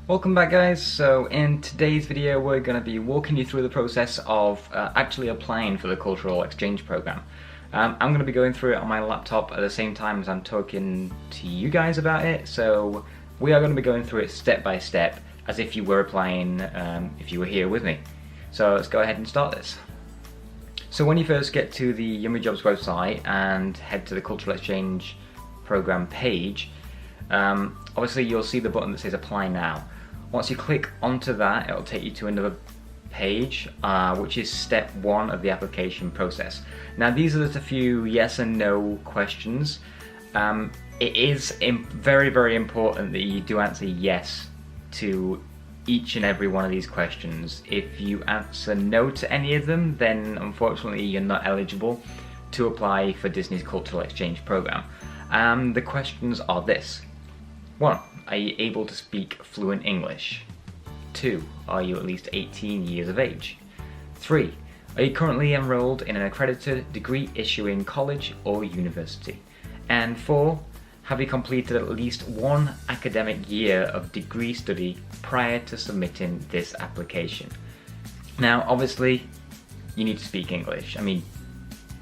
Welcome back, guys. So in today's video we're going to be walking you through the process of actually applying for the cultural exchange program. I'm going to be going through it on my laptop at the same time as I'm talking to you guys about it, so we are going to be going through it step by step as if you were applying, if you were here with me. So let's go ahead and start this. So when you first get to the Yummy Jobs website and head to the cultural exchange program page, obviously you'll see the button that says apply now. Once you click onto that, it'll take you to another page, which is step 1 of the application process. Now these are just a few yes and no questions. It is very, very important that you do answer yes to each and every one of these questions. If you answer no to any of them, then unfortunately you're not eligible to apply for Disney's cultural exchange program. The questions are this. 1. Are you able to speak fluent English? 2. Are you at least 18 years of age? 3. Are you currently enrolled in an accredited degree-issuing college or university? And 4. Have you completed at least 1 academic year of degree study prior to submitting this application? Now, obviously, you need to speak English. I mean,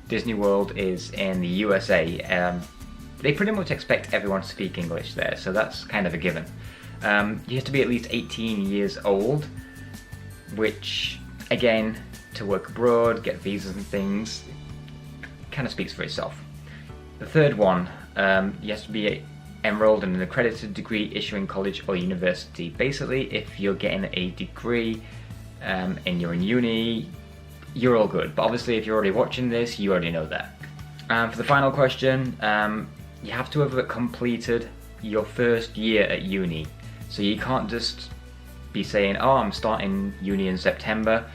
Disney World is in the USA. They pretty much expect everyone to speak English there, so that's kind of a given. You have to be at least 18 years old, which, again, to work abroad, get visas and things, kind of speaks for itself. The third one, you have to be enrolled in an accredited degree-issuing college or university. Basically, if you're getting a degree and you're in uni, you're all good. But obviously, if you're already watching this, you already know that. For the final question, you have to have completed your first year at uni. So you can't just be saying, oh, I'm starting uni in September,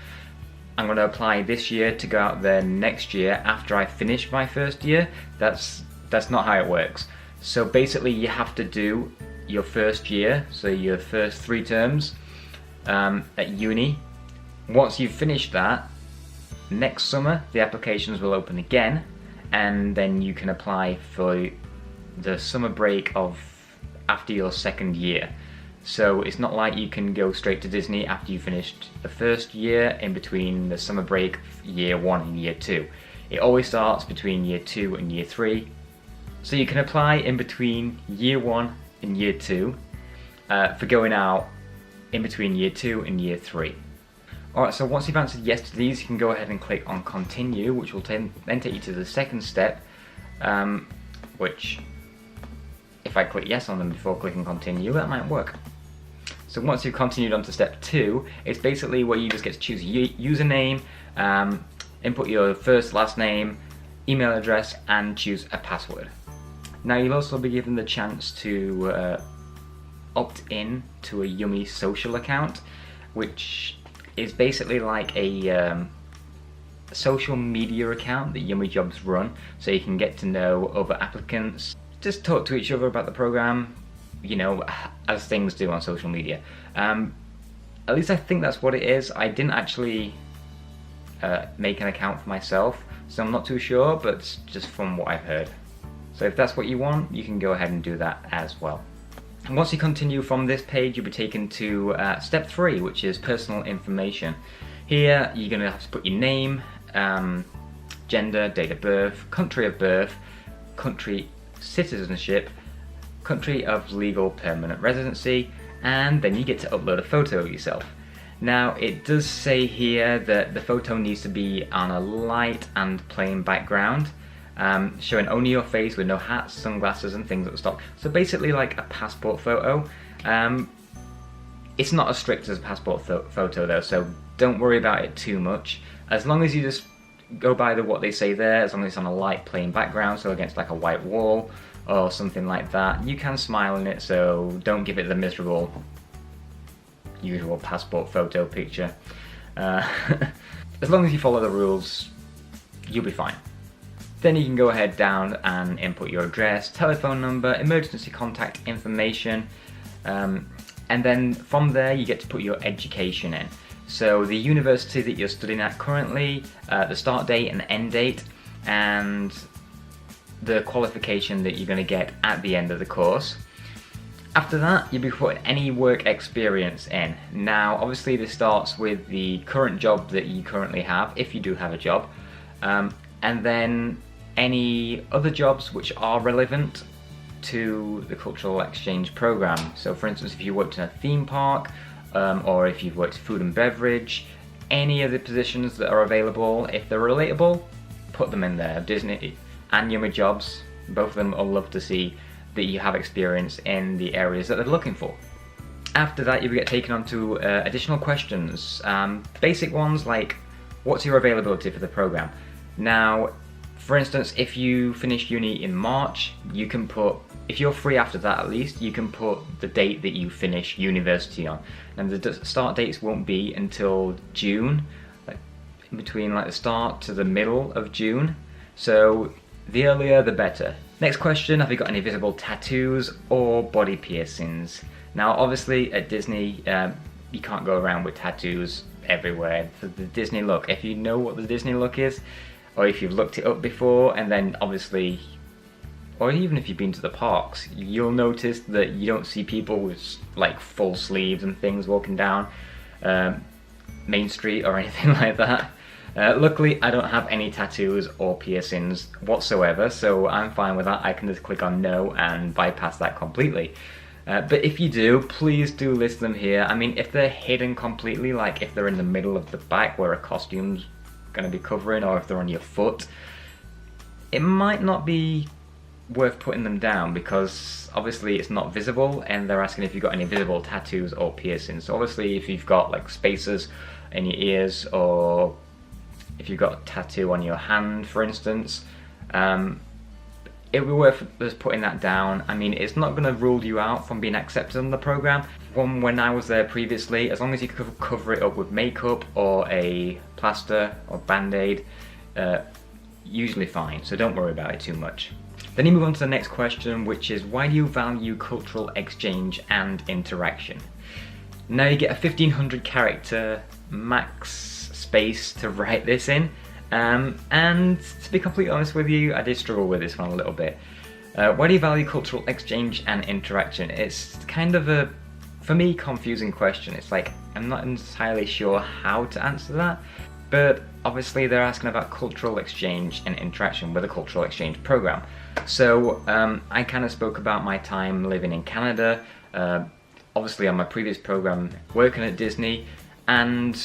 I'm going to apply this year to go out there next year after I finish my first year. That's not how it works. So basically you have to do your first year, so your first 3 terms at uni. Once you've finished that, next summer the applications will open again, and then you can apply for the summer break of after your second year. So it's not like you can go straight to Disney after you finished the first year in between the summer break year 1 and year 2. It always starts between year 2 and year 3. So you can apply in between year 1 and year 2 for going out in between year 2 and year 3. Alright, so once you've answered yes to these, you can go ahead and click on continue, which will then take you to the second step, which, if I click yes on them before clicking continue, that might work. So once you've continued on to step 2, it's basically where you just get to choose a username, input your first, last name, email address, and choose a password. Now you'll also be given the chance to opt in to a Yummy social account, which is basically like a social media account that Yummy Jobs run, so you can get to know other applicants, just talk to each other about the program, you know, as things do on social media. At least I think that's what it is. I didn't actually make an account for myself, so I'm not too sure, but just from what I've heard. So if that's what you want, you can go ahead and do that as well. And once you continue from this page, you'll be taken to step 3, which is personal information. Here you're going to have to put your name, gender, date of birth, country of birth, country citizenship, country of legal permanent residency, and then you get to upload a photo of yourself. Now it does say here that the photo needs to be on a light and plain background, showing only your face with no hats, sunglasses and things at the top. So basically like a passport photo. It's not as strict as a passport photo though, so don't worry about it too much. As long as you just go by what they say there, as long as it's on a light plain background, so against like a white wall or something like that, you can smile in it, so don't give it the miserable usual passport photo picture. As long as you follow the rules, you'll be fine. Then you can go ahead down and input your address, telephone number, emergency contact information, and then from there you get to put your education in. So the university that you're studying at currently, the start date and end date, and the qualification that you're going to get at the end of the course. After that, you'll be putting any work experience in. Now, obviously this starts with the current job that you currently have, if you do have a job, and then any other jobs which are relevant to the cultural exchange program. So for instance, if you worked in a theme park, or if you've worked food and beverage, any of the positions that are available, if they're relatable, put them in there. Disney and Yummy Jobs, both of them will love to see that you have experience in the areas that they're looking for. After that, you will get taken on to additional questions. Basic ones like, what's your availability for the program? Now, for instance, if you finish uni in March, you can put, if you're free after that at least, you can put the date that you finish university on. And the start dates won't be until June, like in between like the start to the middle of June. So the earlier the better. Next question, have you got any visible tattoos or body piercings? Now obviously at Disney, you can't go around with tattoos everywhere. For the Disney look, if you know what the Disney look is, or if you've looked it up before, and then obviously, or even if you've been to the parks, you'll notice that you don't see people with like full sleeves and things walking down Main Street or anything like that. Luckily, I don't have any tattoos or piercings whatsoever, so I'm fine with that. I can just click on no and bypass that completely. But if you do, please do list them here. I mean, if they're hidden completely, like if they're in the middle of the back where a costume's going to be covering, or if they're on your foot, it might not be worth putting them down because obviously it's not visible, and they're asking if you've got any visible tattoos or piercings. So obviously if you've got like spacers in your ears, or if you've got a tattoo on your hand, for instance, it would be worth just putting that down. I mean, it's not going to rule you out from being accepted on the program. From when I was there previously, as long as you could cover it up with makeup or a plaster or band-aid, usually fine, so don't worry about it too much. Then you move on to the next question, which is, why do you value cultural exchange and interaction? Now you get a 1500 character max space to write this in, and to be completely honest with you, I did struggle with this one a little bit. Why do you value cultural exchange and interaction? It's kind of a, for me, confusing question. It's like, I'm not entirely sure how to answer that, but obviously they're asking about cultural exchange and interaction with a cultural exchange program. So I kind of spoke about my time living in Canada, obviously on my previous program working at Disney, and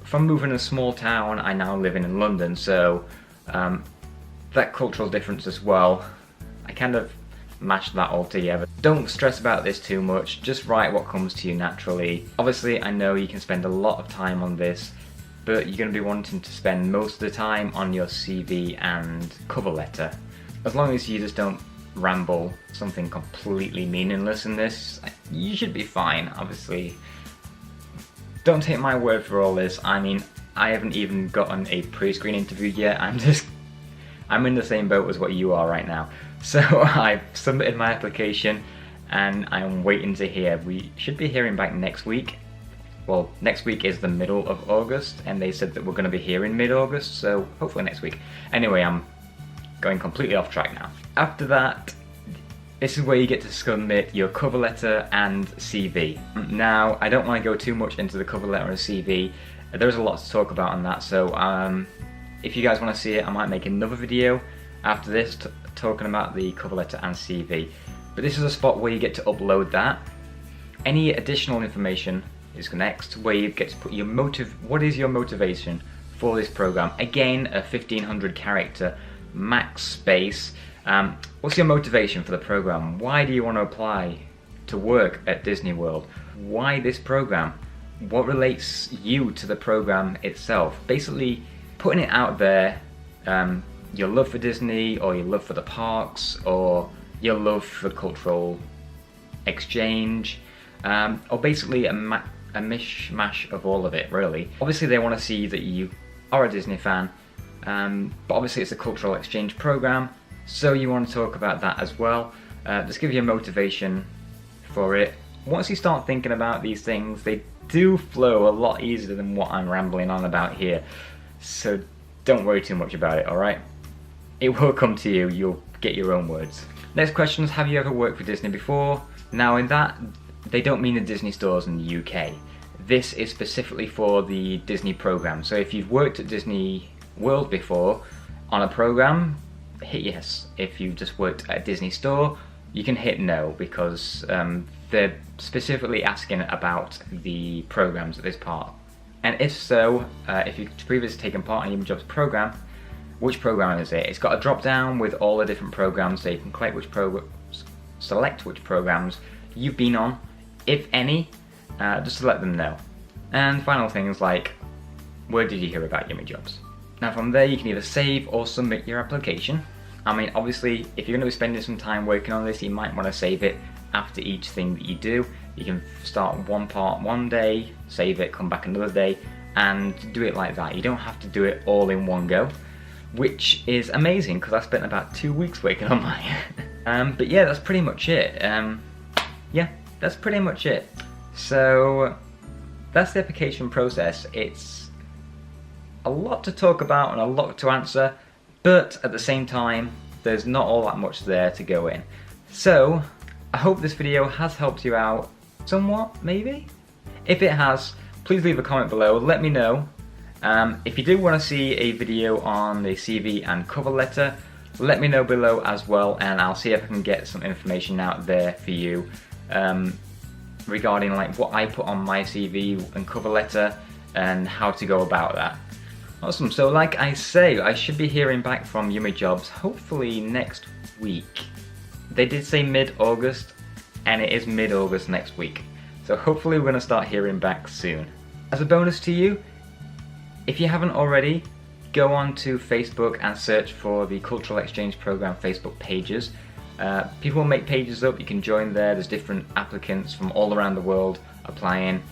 from moving to a small town, I now live in London, so that cultural difference as well, I kind of mashed that all together. Don't stress about this too much, just write what comes to you naturally. Obviously, I know you can spend a lot of time on this, but you're going to be wanting to spend most of the time on your CV and cover letter. As long as you just don't ramble something completely meaningless in this, you should be fine, obviously. Don't take my word for all this. I mean, I haven't even gotten a pre-screen interview yet. I'm in the same boat as what you are right now. So I've submitted my application and I'm waiting to hear. We should be hearing back next week. Well, next week is the middle of August, and they said that we're going to be here in mid-August, so hopefully next week. Anyway, I'm going completely off track now. After that, this is where you get to submit your cover letter and CV. Now, I don't want to go too much into the cover letter and CV. There's a lot to talk about on that, so if you guys want to see it, I might make another video after this talking about the cover letter and CV. But this is a spot where you get to upload that. Any additional information is next, where you get to put your what is your motivation for this program. Again, a 1500 character max space. What's your motivation for the program? Why do you want to apply to work at Disney World? Why this program? What relates you to the program itself? Basically, putting it out there, your love for Disney, or your love for the parks, or your love for cultural exchange, or basically a mishmash of all of it, really. Obviously, they want to see that you are a Disney fan, but obviously it's a cultural exchange program, so you want to talk about that as well. Just give you a motivation for it. Once you start thinking about these things, they do flow a lot easier than what I'm rambling on about here, so don't worry too much about it, alright? It will come to you, you'll get your own words. Next question is, have you ever worked for Disney before? Now in that, they don't mean the Disney stores in the UK. This is specifically for the Disney program. So if you've worked at Disney World before on a program, hit yes. If you've just worked at a Disney store, you can hit no, because they're specifically asking about the programs at this part. And if so, if you've previously taken part in Jobs program, which program is it? It's got a drop down with all the different programs, so you can select which programs you've been on, if any, just to let them know. And final things like, where did you hear about Yummy Jobs? Now from there you can either save or submit your application. I mean, obviously, if you're going to be spending some time working on this, you might want to save it after each thing that you do. You can start one part one day, save it, come back another day, and do it like that. You don't have to do it all in one go, which is amazing because I spent about 2 weeks working on mine. But yeah, that's pretty much it. Yeah, that's pretty much it. So that's the application process. It's a lot to talk about and a lot to answer, but at the same time, there's not all that much there to go in. So I hope this video has helped you out somewhat, maybe? If it has, please leave a comment below, let me know. If you do want to see a video on the CV and cover letter, let me know below as well, and I'll see if I can get some information out there for you regarding like what I put on my CV and cover letter and how to go about that. Awesome, so like I say, I should be hearing back from Yummy Jobs hopefully next week. They did say mid-August, and it is mid-August next week. So hopefully we're going to start hearing back soon. As a bonus to you, if you haven't already, go on to Facebook and search for the Cultural Exchange Program Facebook pages. People make pages up, you can join there, there's different applicants from all around the world applying.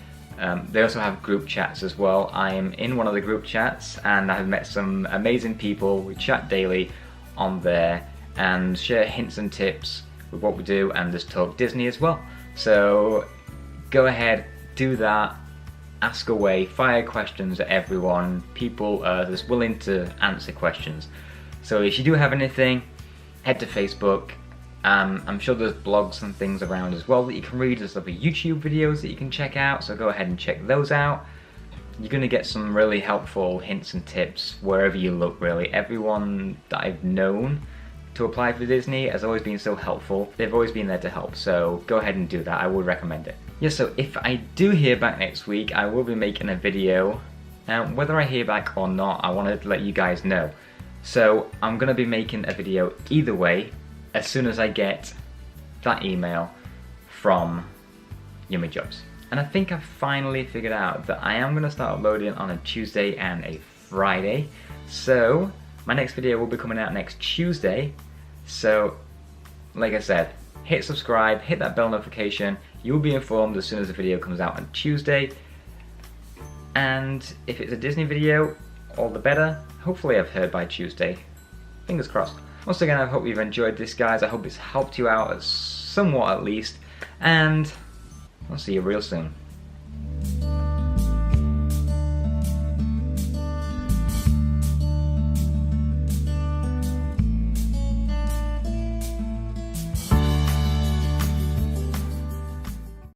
They also have group chats as well. I am in one of the group chats and I have met some amazing people. We chat daily on there and share hints and tips with what we do, and just talk Disney as well. So go ahead, do that, ask away, fire questions at everyone. People are just willing to answer questions. So if you do have anything, head to Facebook. I'm sure there's blogs and things around as well that you can read. There's other YouTube videos that you can check out, so go ahead and check those out. You're going to get some really helpful hints and tips wherever you look, really. Everyone that I've known to apply for Disney has always been so helpful. They've always been there to help, so go ahead and do that. I would recommend it. Yeah, so if I do hear back next week, I will be making a video. Whether I hear back or not, I wanted to let you guys know. So I'm going to be making a video either way as soon as I get that email from Yummy Jobs. And I think I've finally figured out that I am going to start uploading on a Tuesday and a Friday. So my next video will be coming out next Tuesday. So like I said, hit subscribe, hit that bell notification. You'll be informed as soon as the video comes out on Tuesday. And if it's a Disney video, all the better. Hopefully I've heard by Tuesday. Fingers crossed. Once again, I hope you've enjoyed this, guys. I hope it's helped you out somewhat at least. And I'll see you real soon.